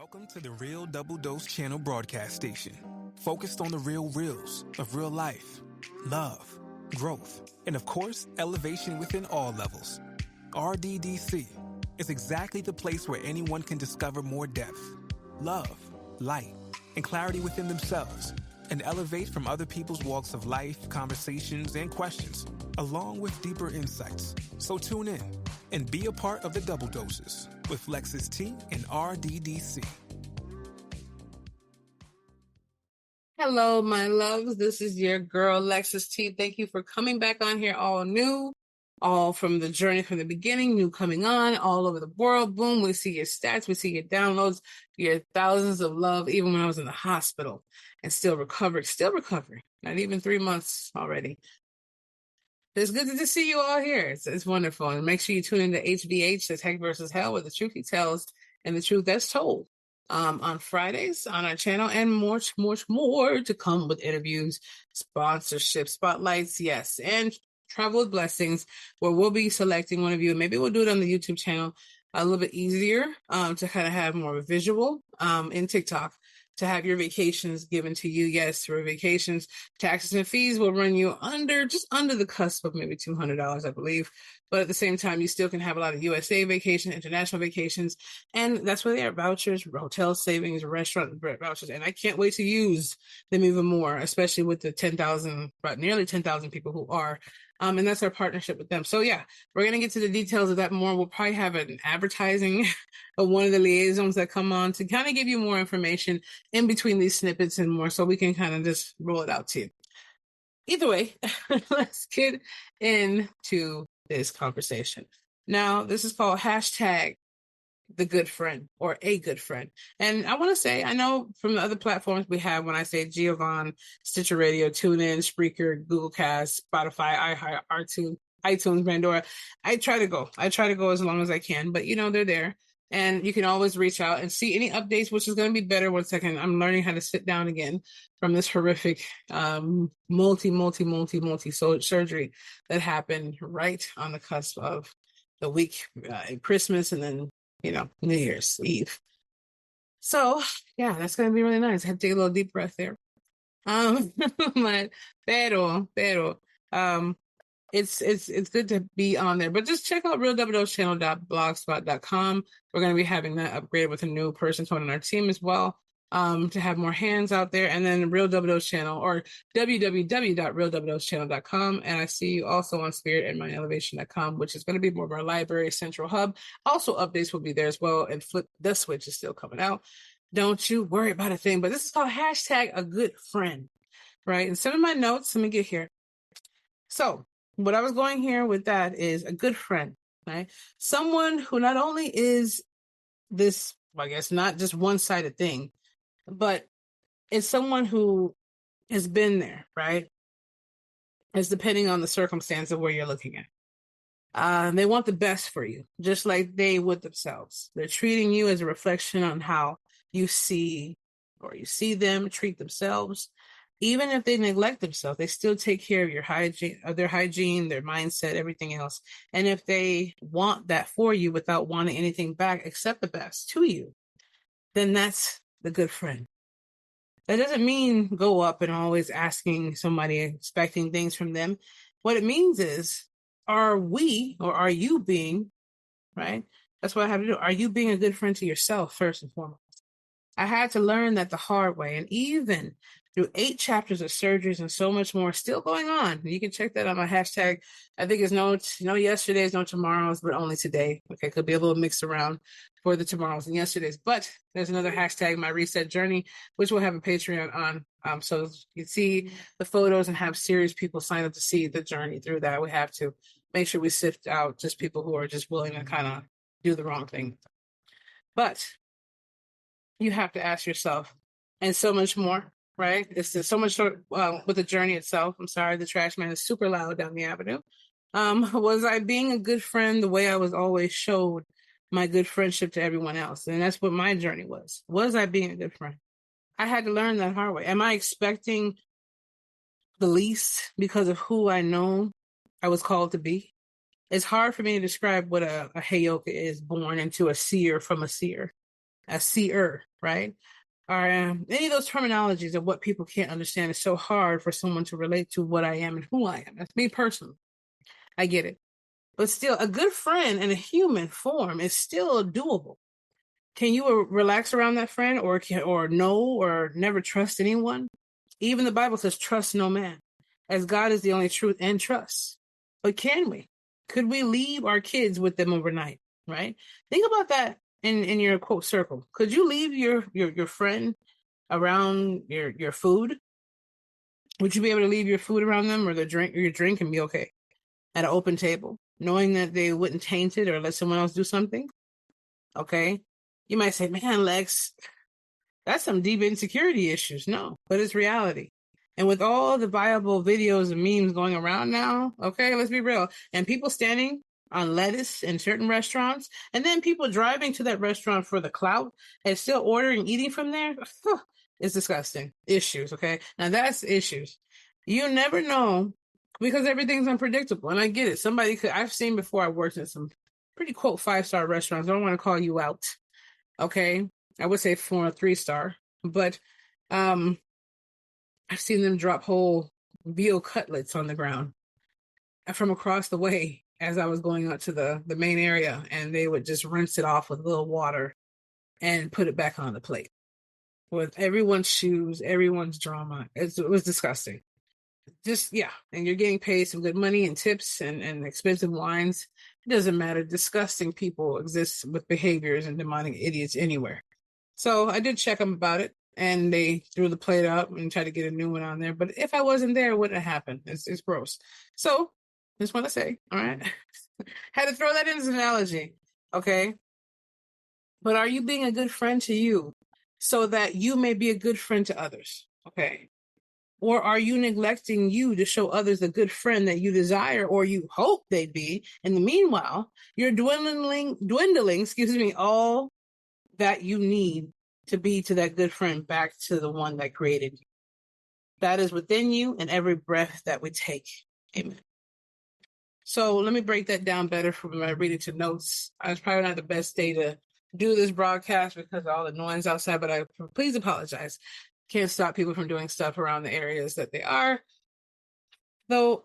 Welcome to the Real Double Dose Channel broadcast station, focused on the real reels of real life, love, growth, and of course, elevation within all levels. RDDC is exactly the place where anyone can discover more depth, love, light, and clarity within themselves, and elevate from other people's walks of life, conversations, and questions, along with deeper insights. So tune in and be a part of the Double Doses with Lexus T and RDDC. Hello, my loves. This is your girl, Lexus T. Thank you for coming back on here all new, all from the journey from the beginning, new coming on, all over the world. Boom, we see your stats, we see your downloads, your thousands of love, even when I was in the hospital and still recovering, not even 3 months already. It's good to see you all here. It's wonderful. And make sure you tune into HVH, that's Heck versus Hell, where the truth he tells and the truth that's told. On Fridays on our channel, and much more to come with interviews, sponsorship, spotlights, yes, and travel with blessings, where we'll be selecting one of you. Maybe we'll do it on the YouTube channel a little bit easier to kind of have more visual in TikTok, to have your vacations given to you. Yes, for vacations, taxes and fees will run you just under the cusp of maybe $200, I believe. But at the same time, you still can have a lot of USA vacations, international vacations, and that's where they are: vouchers, hotel savings, restaurant vouchers. And I can't wait to use them even more, especially with the nearly 10,000 people who are. And that's our partnership with them. So yeah, we're going to get to the details of that more. We'll probably have an advertising of one of the liaisons that come on to kind of give you more information in between these snippets and more, so we can kind of just roll it out to you. Either way, let's get into this conversation. Now, this is called hashtag the good friend, or a good friend. And I want to say, I know from the other platforms we have, when I say Giovanni, Stitcher Radio, TuneIn, Spreaker, Google Cast, Spotify, iTunes, Pandora, I try to go as long as I can, but they're there. And you can always reach out and see any updates, which is going to be better. 1 second. I'm learning how to sit down again from this horrific multi surgery that happened right on the cusp of the week in Christmas, and then New Year's Eve. So yeah, that's going to be really nice. I had to take a little deep breath there. It's good to be on there, but just check out realdoubledosechannel.blogspot.com. We're going to be having that upgraded with a new person on our team as well, to have more hands out there. And then Real Double Dose Channel, or www.realdoubledosechannel.com. And I see you also on Spirit and MyElevation.com, which is going to be more of our library central hub. Also, updates will be there as well. And Flip the Switch is still coming out. Don't you worry about a thing. But this is called hashtag a good friend, right? And some of my notes, let me get here. So what I was going here with that is a good friend, right? Someone who not only is this, I guess, not just one-sided thing, but it's someone who has been there, right? It's depending on the circumstance of where you're looking at. They want the best for you, just like they would themselves. They're treating you as a reflection on how you see them treat themselves. Even if they neglect themselves, they still take care of their hygiene, their mindset, everything else. And if they want that for you without wanting anything back except the best to you, then that's the good friend. That doesn't mean go up and always asking somebody, expecting things from them. What it means is, are you being, right? That's what I have to do. Are you being a good friend to yourself first and foremost? I had to learn that the hard way. And even through 8 chapters of surgeries and so much more still going on. You can check that on my hashtag. I think it's no yesterdays, no tomorrows, but only today. Okay, could be a little mixed around for the tomorrows and yesterdays. But there's another hashtag, my reset journey, which will have a Patreon on. So you can see the photos and have serious people sign up to see the journey through that. We have to make sure we sift out just people who are just willing to kind of do the wrong thing. But you have to ask yourself, and so much more, right? It's so much with the journey itself. I'm sorry, the trash man is super loud down the avenue. Was I being a good friend the way I was always showed my good friendship to everyone else? And that's what my journey was. Was I being a good friend? I had to learn that hard way. Am I expecting the least because of who I know I was called to be? It's hard for me to describe what a Heyoka is, born into a seer from a seer. a seer, right? Or any of those terminologies of what people can't understand. It's so hard for someone to relate to what I am and who I am. That's me personally. I get it. But still, a good friend in a human form is still doable. Can you relax around that friend, or know or never trust anyone? Even the Bible says, trust no man, as God is the only truth and trust. But can we? Could we leave our kids with them overnight, right? Think about that in your quote circle. Could you leave your friend around your food? Would you be able to leave your food around them, or your drink, and be okay at an open table, knowing that they wouldn't taint it or let someone else do something? Okay. You might say, man, Lex, that's some deep insecurity issues. No, but it's reality. And with all the viable videos and memes going around now, okay, let's be real. And people standing on lettuce in certain restaurants, and then people driving to that restaurant for the clout and still ordering, eating from there, it's disgusting. Issues, okay? Now that's issues. You never know, because everything's unpredictable. And I get it. I've seen before, I worked in some pretty quote 5-star restaurants. I don't want to call you out. Okay. I would say 4 or 3-star, but I've seen them drop whole veal cutlets on the ground from across the way as I was going out to the main area, and they would just rinse it off with a little water and put it back on the plate with everyone's shoes, everyone's drama. It was disgusting. Just, yeah. And you're getting paid some good money and tips and expensive wines. It doesn't matter. Disgusting people exist with behaviors and demonic idiots anywhere. So I did check them about it, and they threw the plate up and tried to get a new one on there. But if I wasn't there, it wouldn't have happened. It's gross. So just want to say, all right, had to throw that in as an analogy. Okay. But are you being a good friend to you so that you may be a good friend to others? Okay. Or are you neglecting you to show others the good friend that you desire or you hope they'd be? In the meanwhile, you're dwindling, all that you need to be to that good friend back to the one that created you. That is within you and every breath that we take. Amen. So let me break that down better from my reading to notes. It's probably not the best day to do this broadcast because of all the noise outside, but I please apologize. Can't stop people from doing stuff around the areas that they are. Though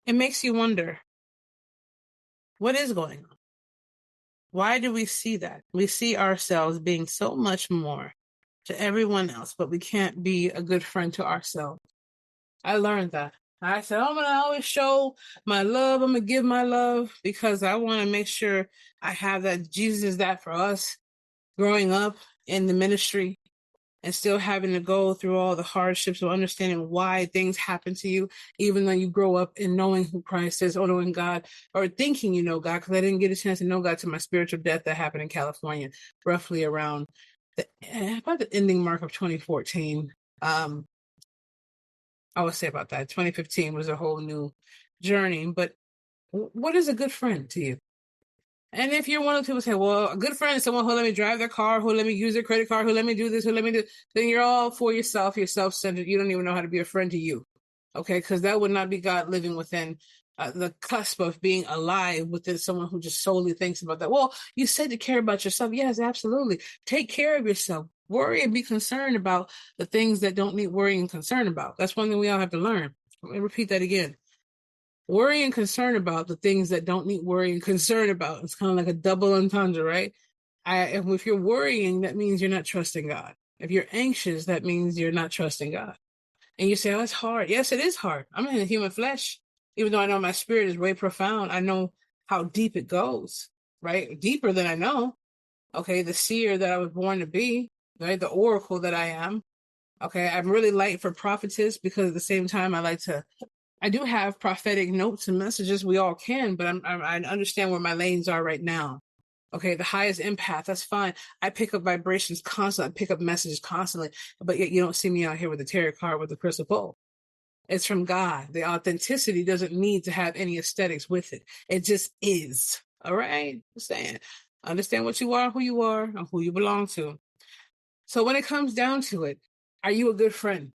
it makes you wonder, what is going on? Why do we see that? We see ourselves being so much more to everyone else, but we can't be a good friend to ourselves. I learned that. I said, I'm going to always show my love. I'm going to give my love because I want to make sure I have that. Jesus is that for us growing up in the ministry and still having to go through all the hardships of understanding why things happen to you, even though you grow up in knowing who Christ is or knowing God or thinking you know God, because I didn't get a chance to know God to my spiritual death that happened in California, roughly around about the ending mark of 2014. I would say about that. 2015 was a whole new journey. But what is a good friend to you? And if you're one of the people who say, well, a good friend is someone who let me drive their car, who let me use their credit card, who let me do this, who let me do, then you're all for yourself, you're self-centered. You don't even know how to be a friend to you. Okay. Because that would not be God living within the cusp of being alive within someone who just solely thinks about that. Well, you said to care about yourself. Yes, absolutely. Take care of yourself. Worry and be concerned about the things that don't need worry and concern about. That's one thing we all have to learn. Let me repeat that again. Worry and concern about the things that don't need worry and concern about. It's kind of like a double entendre, right? If you're worrying, that means you're not trusting God. If you're anxious, that means you're not trusting God. And you say, oh, it's hard. Yes, it is hard. I'm in the human flesh. Even though I know my spirit is way profound, I know how deep it goes, right? Deeper than I know. Okay, the seer that I was born to be, right? The oracle that I am. Okay, I'm really light for prophetess because at the same time, I do have prophetic notes and messages. We all can, but I understand where my lanes are right now. Okay, the highest empath, that's fine. I pick up vibrations constantly. I pick up messages constantly, but yet you don't see me out here with a tarot card with a crystal ball. It's from God. The authenticity doesn't need to have any aesthetics with it. It just is. All right? I'm saying, understand what you are, and who you belong to. So when it comes down to it, are you a good friend?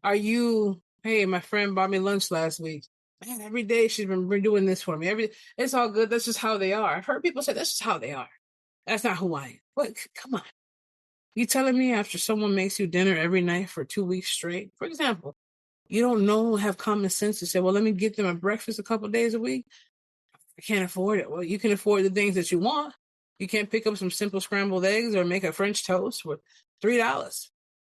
Are you, hey, my friend bought me lunch last week. Man, every day she's been doing this for me. It's all good. That's just how they are. I've heard people say that's just how they are. That's not who I am. But come on. You telling me after someone makes you dinner every night for 2 weeks straight, for example, you don't know, have common sense to say, well, let me get them a breakfast a couple days a week? I can't afford it. Well, you can afford the things that you want. You can't pick up some simple scrambled eggs or make a French toast for $3.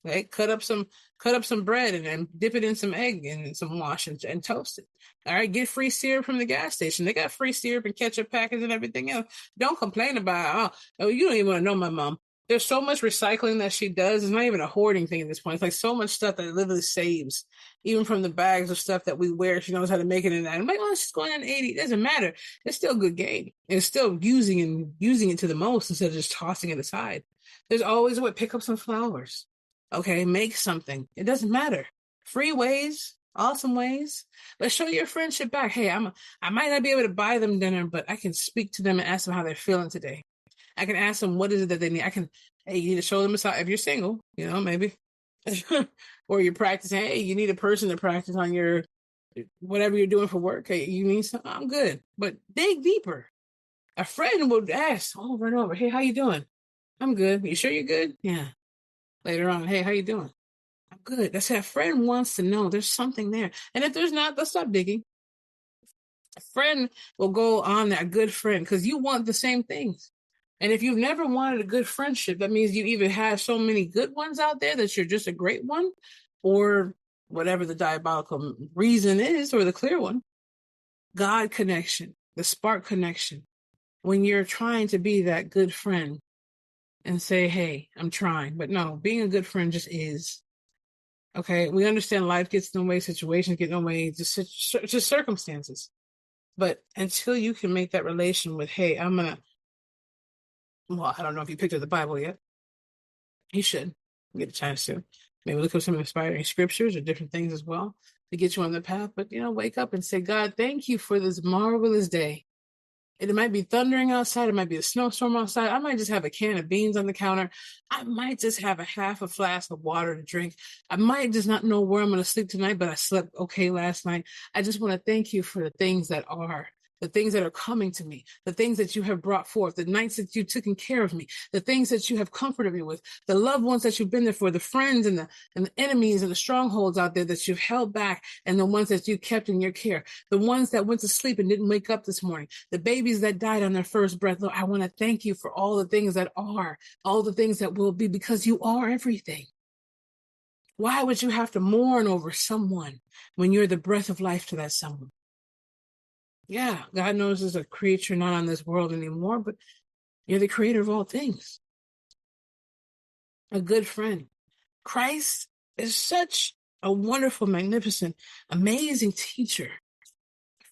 Okay, cut up some bread and dip it in some egg and some wash and toast it. All right, get free syrup from the gas station. They got free syrup and ketchup packets and everything else. Don't complain about, oh, you don't even want to know my mom. There's so much recycling that she does. It's not even a hoarding thing at this point. It's like so much stuff that literally saves, even from the bags of stuff that we wear. She knows how to make it in that. I'm like, oh, she's going in 80. It doesn't matter. It's still good game. It's still using it to the most instead of just tossing it aside. There's always a way. Pick up some flowers. Okay, make something. It doesn't matter. Free ways, awesome ways. But show your friendship back. Hey, I might not be able to buy them dinner, but I can speak to them and ask them how they're feeling today. I can ask them what is it that they need. Hey, you need to show them a side. If you're single, maybe. Or you're practicing, hey, you need a person to practice on your whatever you're doing for work. Hey, you need something? I'm good. But dig deeper. A friend will ask over and over, hey, how you doing? I'm good. You sure you're good? Yeah. Later on, hey, how you doing? I'm good. That's how a friend wants to know there's something there. And if there's not, they'll stop digging. A friend will go on that good friend because you want the same things. And if you've never wanted a good friendship, that means you either have so many good ones out there that you're just a great one, or whatever the diabolical reason is, or the clear one. God connection, the spark connection. When you're trying to be that good friend and say, hey, I'm trying. But no, being a good friend just is. Okay, we understand life gets in the way, situations get in the way, just circumstances. But until you can make that relation with, hey, I don't know if you picked up the Bible yet. You should get a chance to. Maybe look up some inspiring scriptures or different things as well to get you on the path. But, wake up and say, God, thank you for this marvelous day. It might be thundering outside. It might be a snowstorm outside. I might just have a can of beans on the counter. I might just have half a flask of water to drink. I might just not know where I'm going to sleep tonight, but I slept okay last night. I just want to thank you for the things that are. The things that are coming to me, the things that you have brought forth, the nights that you've taken care of me, the things that you have comforted me with, the loved ones that you've been there for, the friends and the enemies and the strongholds out there that you've held back, and the ones that you kept in your care, the ones that went to sleep and didn't wake up this morning, the babies that died on their first breath. Lord, I want to thank you for all the things that are, all the things that will be, because you are everything. Why would you have to mourn over someone when you're the breath of life to that someone? Yeah, God knows there's a creature not on this world anymore, but you're the creator of all things. A good friend. Christ is such a wonderful, magnificent, amazing teacher.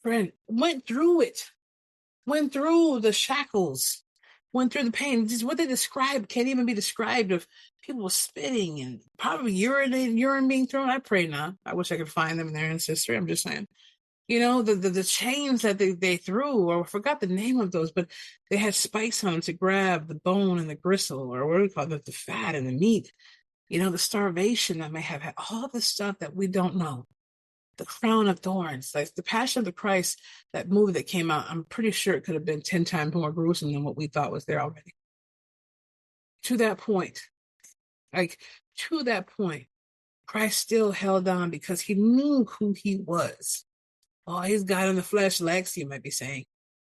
Friend, went through it, went through the shackles, went through the pain. Just what they described can't even be described, of people spitting and probably urine being thrown. I pray not. I wish I could find them in their ancestry. I'm just saying. The chains that they threw, or I forgot the name of those, but they had spikes on them to grab the bone and the gristle, or what do we call it, the fat and the meat. The starvation that may have had, all the stuff that we don't know. The crown of thorns, like the Passion of the Christ, that movie that came out, I'm pretty sure it could have been 10 times more gruesome than what we thought was there already. To that point, Christ still held on because he knew who he was. Oh, he's God in the flesh, Lex, you might be saying.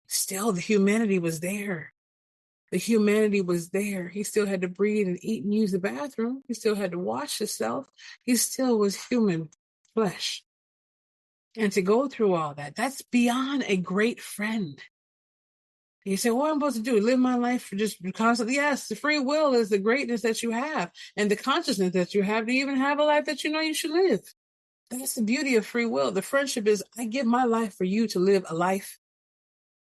Still, the humanity was there. The humanity was there. He still had to breathe and eat and use the bathroom. He still had to wash himself. He still was human flesh. And to go through all that, that's beyond a great friend. You say, what am I supposed to do? Live my life for just constantly? Yes, the free will is the greatness that you have and the consciousness that you have to even have a life that you know you should live. That's the beauty of free will. The friendship is, I give my life for you to live a life,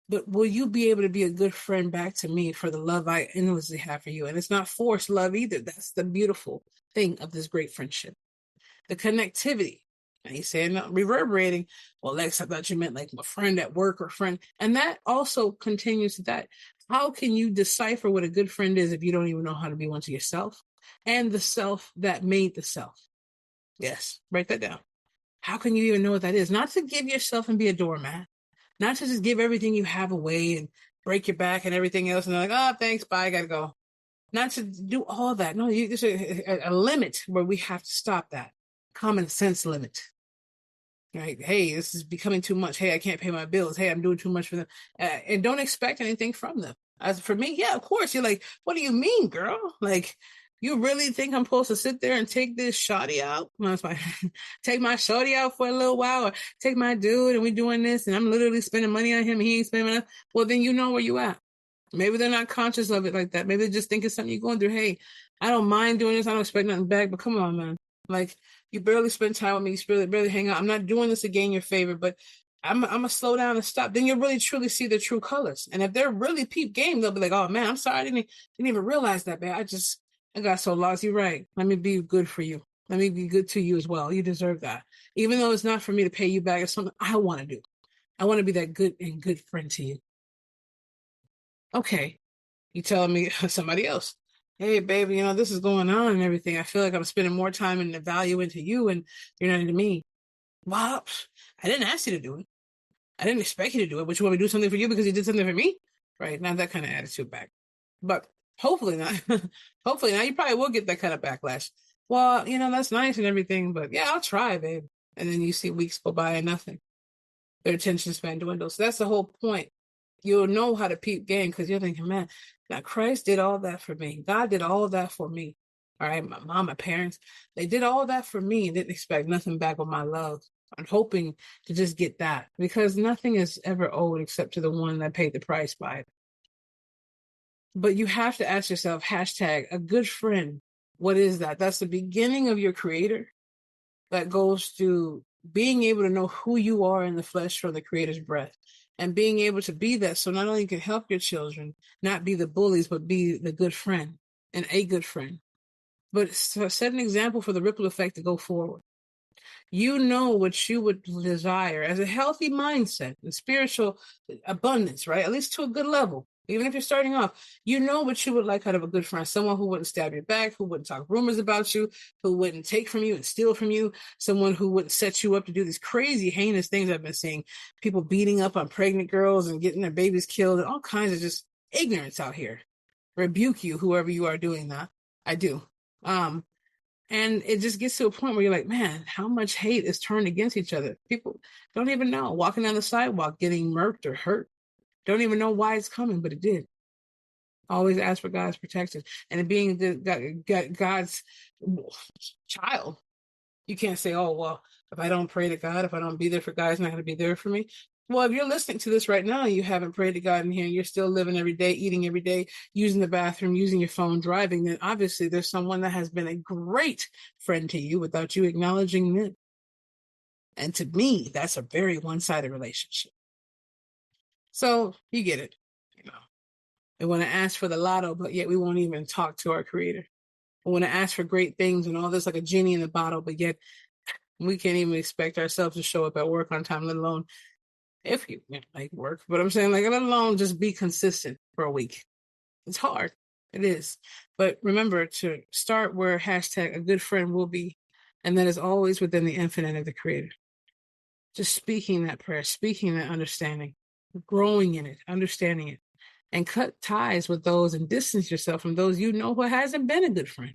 but will you be able to be a good friend back to me for the love I endlessly have for you? And it's not forced love either. That's the beautiful thing of this great friendship. The connectivity. And he's saying, reverberating, well, Lex, I thought you meant like a friend at work or friend. And that also continues to that. How can you decipher what a good friend is if you don't even know how to be one to yourself and the self that made the self? Yes, write that down. How can you even know what that is? Not to give yourself and be a doormat, not to just give everything you have away and break your back and everything else. And they're like, oh, thanks, bye, I gotta go. not to do all that. No, there's a limit where we have to stop that. Common sense limit. Right? Hey, this is becoming too much. Hey, I can't pay my bills. Hey, I'm doing too much for them. And don't expect anything from them. As for me, yeah, of course. You're like, what do you mean, girl? Like, you really think I'm supposed to sit there and take this shawty out? No, that's fine. Take my shawty out for a little while, or take my dude and we doing this and I'm literally spending money on him and he ain't spending enough. Well, then you know where you at. Maybe they're not conscious of it like that. Maybe they just think it's something you're going through. Hey, I don't mind doing this. I don't expect nothing back, but come on, man. Like, you barely spend time with me. You barely hang out. I'm not doing this to gain your favor, but I'm going to slow down and stop. Then you'll really truly see the true colors. And if they're really peep game, they'll be like, oh, man, I'm sorry. I didn't even realize that, man. I got so lost. You're right. Let me be good for you. Let me be good to you as well. You deserve that. Even though it's not for me to pay you back, it's something I want to do. I want to be that good friend to you. Okay. You telling me somebody else, hey, baby, this is going on and everything. I feel like I'm spending more time and value into you and you're not into me. Well, I didn't ask you to do it. I didn't expect you to do it, but you want me to do something for you because you did something for me? Right. Now that kind of attitude back. But hopefully not. Hopefully not. You probably will get that kind of backlash. Well, that's nice and everything, but yeah, I'll try, babe. And then you see weeks go by and nothing. Their attention span dwindles. So that's the whole point. You'll know how to peep game because you're thinking, man, now Christ did all that for me. God did all that for me. All right, my mom, my parents, they did all that for me and didn't expect nothing back with my love. I'm hoping to just get that because nothing is ever owed except to the one that paid the price by it. But you have to ask yourself, hashtag a good friend. What is that? That's the beginning of your creator that goes through being able to know who you are in the flesh from the creator's breath. And being able to be that, so not only you can help your children, not be the bullies, but be the good friend and a good friend. But set an example for the ripple effect to go forward. You know what you would desire as a healthy mindset and spiritual abundance, right? At least to a good level. Even if you're starting off, you know what you would like out of a good friend. Someone who wouldn't stab your back, who wouldn't talk rumors about you, who wouldn't take from you and steal from you. Someone who wouldn't set you up to do these crazy, heinous things I've been seeing. People beating up on pregnant girls and getting their babies killed and all kinds of just ignorance out here. Rebuke you, whoever you are doing that. I do. And it just gets to a point where you're like, man, how much hate is turned against each other? People don't even know. Walking down the sidewalk, getting murked or hurt. Don't even know why it's coming, but it did. Always ask for God's protection. And being God's child, you can't say, oh, well, if I don't pray to God, if I don't be there for God, He's not going to be there for me. Well, if you're listening to this right now, you haven't prayed to God in here, and you're still living every day, eating every day, using the bathroom, using your phone, driving, then obviously there's someone that has been a great friend to you without you acknowledging it. And to me, that's a very one-sided relationship. So you get it. We want to ask for the lotto, but yet we won't even talk to our creator. We want to ask for great things and all this like a genie in the bottle, but yet we can't even expect ourselves to show up at work on time, let alone if you like work. But I'm saying, like, let alone just be consistent for a week. It's hard. It is. But remember to start where hashtag a good friend will be. And that is always within the infinite of the creator. Just speaking that prayer, speaking that understanding, growing in it, understanding it, and cut ties with those and distance yourself from those you know who hasn't been a good friend.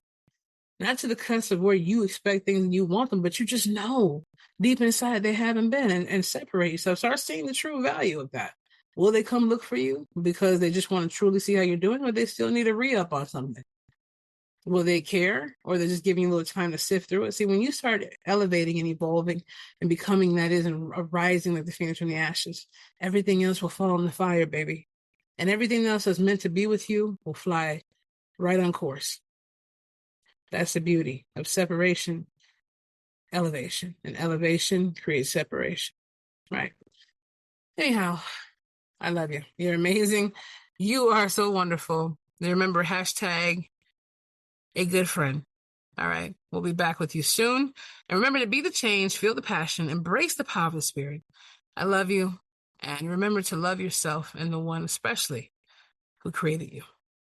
Not to the cusp of where you expect things and you want them, but you just know deep inside they haven't been, and separate yourself. Start seeing the true value of that. Will they come look for you because they just want to truly see how you're doing, or they still need a re-up on something? Will they care, or they're just giving you a little time to sift through it? See, when you start elevating and evolving and becoming that is and rising like the phoenix from the ashes, everything else will fall in the fire, baby. And everything else that's meant to be with you will fly right on course. That's the beauty of separation, elevation. And elevation creates separation, right? Anyhow, I love you. You're amazing. You are so wonderful. And remember, hashtag a good friend. All right. We'll be back with you soon. And remember to be the change, feel the passion, embrace the power of the spirit. I love you. And remember to love yourself and the one especially who created you.